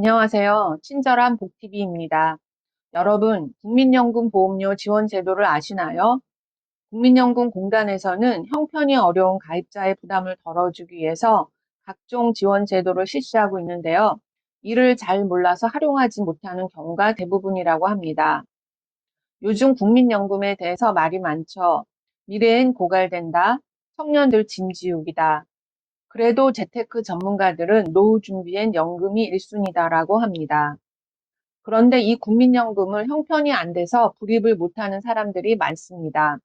안녕하세요. 친절한 복티비입니다. 여러분, 국민연금 보험료 지원 제도를 아시나요? 국민연금공단에서는 형편이 어려운 가입자의 부담을 덜어주기 위해서 각종 지원 제도를 실시하고 있는데요. 이를 잘 몰라서 활용하지 못하는 경우가 대부분이라고 합니다. 요즘 국민연금에 대해서 말이 많죠. 미래엔 고갈된다. 청년들 짐 지우기다. 그래도 재테크 전문가들은 노후 준비엔 연금이 1순위다라고 합니다. 그런데 이 국민연금을 형편이 안 돼서 불입을 못하는 사람들이 많습니다.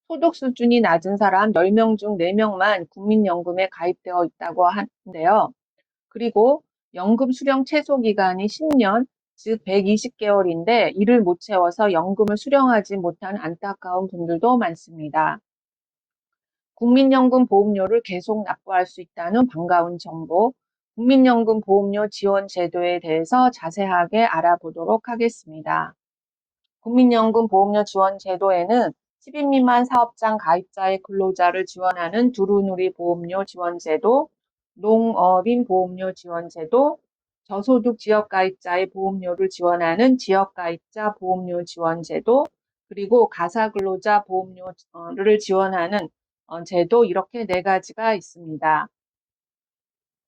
소득 수준이 낮은 사람 10명 중 4명만 국민연금에 가입되어 있다고 하는데요. 그리고 연금 수령 최소 기간이 10년, 즉 120개월인데 이를 못 채워서 연금을 수령하지 못한 안타까운 분들도 많습니다. 국민연금 보험료를 계속 납부할 수 있다는 반가운 정보, 국민연금 보험료 지원 제도에 대해서 자세하게 알아보도록 하겠습니다. 국민연금 보험료 지원 제도에는 10인 미만 사업장 가입자의 근로자를 지원하는 두루누리 보험료 지원 제도, 농업인 보험료 지원 제도, 저소득 지역 가입자의 보험료를 지원하는 지역 가입자 보험료 지원 제도, 그리고 가사 근로자 보험료를 지원하는 제도, 이렇게 4가지가 있습니다.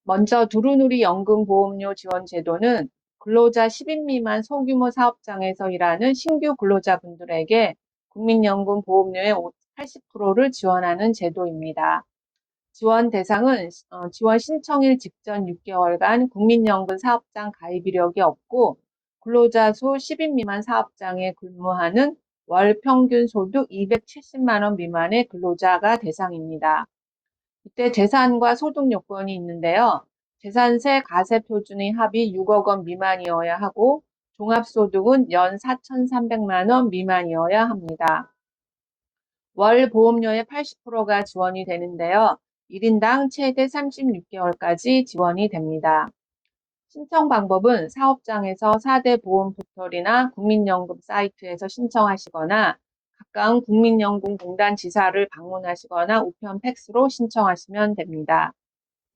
먼저 두루누리 연금보험료 지원 제도는 근로자 10인 미만 소규모 사업장에서 일하는 신규 근로자분들에게 국민연금 보험료의 80%를 지원하는 제도입니다. 지원 대상은 지원 신청일 직전 6개월간 국민연금 사업장 가입 이력이 없고 근로자 수 10인 미만 사업장에 근무하는 월 평균 소득 270만 원 미만의 근로자가 대상입니다. 이때 재산과 소득 요건이 있는데요. 재산세 과세 표준의 합이 6억 원 미만이어야 하고 종합소득은 연 4,300만 원 미만이어야 합니다. 월 보험료의 80%가 지원이 되는데요. 1인당 최대 36개월까지 지원이 됩니다. 신청 방법은 사업장에서 4대 보험 포털이나 국민연금 사이트에서 신청하시거나 가까운 국민연금공단 지사를 방문하시거나 우편 팩스로 신청하시면 됩니다.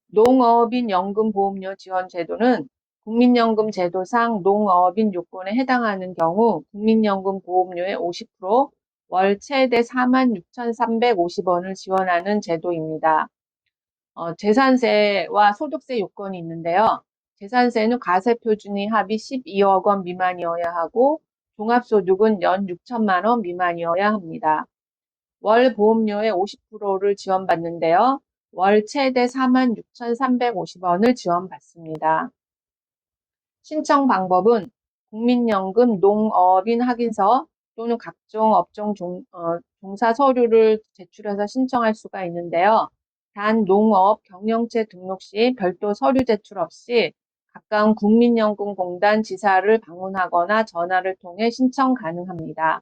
농어업인 연금보험료 지원 제도는 국민연금 제도상 농어업인 요건에 해당하는 경우 국민연금 보험료의 50%, 월 최대 46,350원을 지원하는 제도입니다. 재산세와 소득세 요건이 있는데요. 재산세는 과세표준의 합이 12억 원 미만이어야 하고 종합소득은 연 6천만 원 미만이어야 합니다. 월 보험료의 50%를 지원받는데요. 월 최대 46,350원을 지원받습니다. 신청 방법은 국민연금 농어업인 확인서 또는 각종 업종 종사 서류를 제출해서 신청할 수가 있는데요. 단 농업 경영체 등록 시 별도 서류 제출 없이 가까운 국민연금공단 지사를 방문하거나 전화를 통해 신청 가능합니다.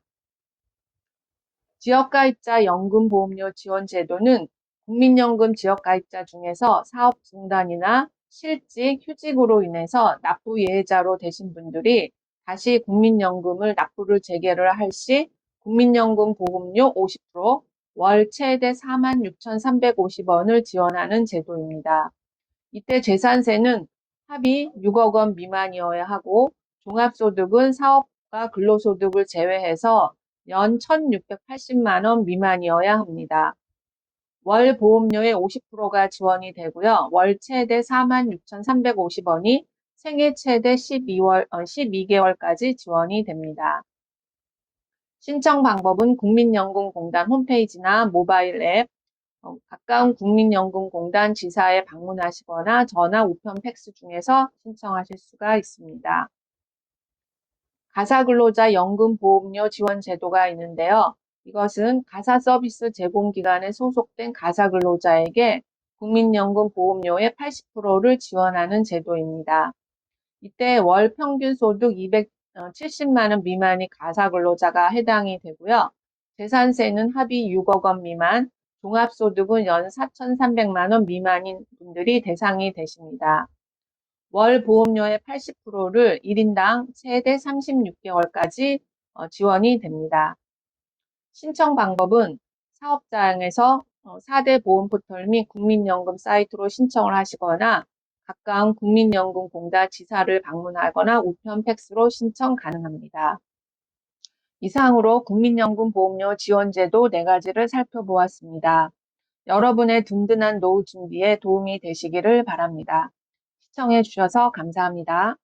지역가입자 연금보험료 지원 제도는 국민연금 지역가입자 중에서 사업 중단이나 실직, 휴직으로 인해서 납부 예외자로 되신 분들이 다시 국민연금을 납부를 재개를 할 시 국민연금 보험료 50%, 월 최대 46,350원을 지원하는 제도입니다. 이때 재산세는 합이 6억 원 미만이어야 하고 종합소득은 사업과 근로소득을 제외해서 연 1,680만 원 미만이어야 합니다. 월 보험료의 50%가 지원이 되고요. 월 최대 46,350원이 생애 최대 12개월까지 지원이 됩니다. 신청 방법은 국민연금공단 홈페이지나 모바일 앱, 가까운 국민연금공단 지사에 방문하시거나 전화, 우편, 팩스 중에서 신청하실 수가 있습니다. 가사근로자 연금보험료 지원 제도가 있는데요. 이것은 가사 서비스 제공기관에 소속된 가사근로자에게 국민연금 보험료의 80%를 지원하는 제도입니다. 이때 월 평균 소득 270만 원 미만이 가사근로자가 해당이 되고요. 재산세는 합이 6억 원 미만, 종합소득은 연 4,300만 원 미만인 분들이 대상이 되십니다. 월 보험료의 80%를 1인당 최대 36개월까지 지원이 됩니다. 신청 방법은 사업장에서 4대 보험 포털 및 국민연금 사이트로 신청을 하시거나 각각 국민연금공단 지사를 방문하거나 우편 팩스로 신청 가능합니다. 이상으로 국민연금보험료 지원제도 4가지를 살펴보았습니다. 여러분의 든든한 노후 준비에 도움이 되시기를 바랍니다. 시청해 주셔서 감사합니다.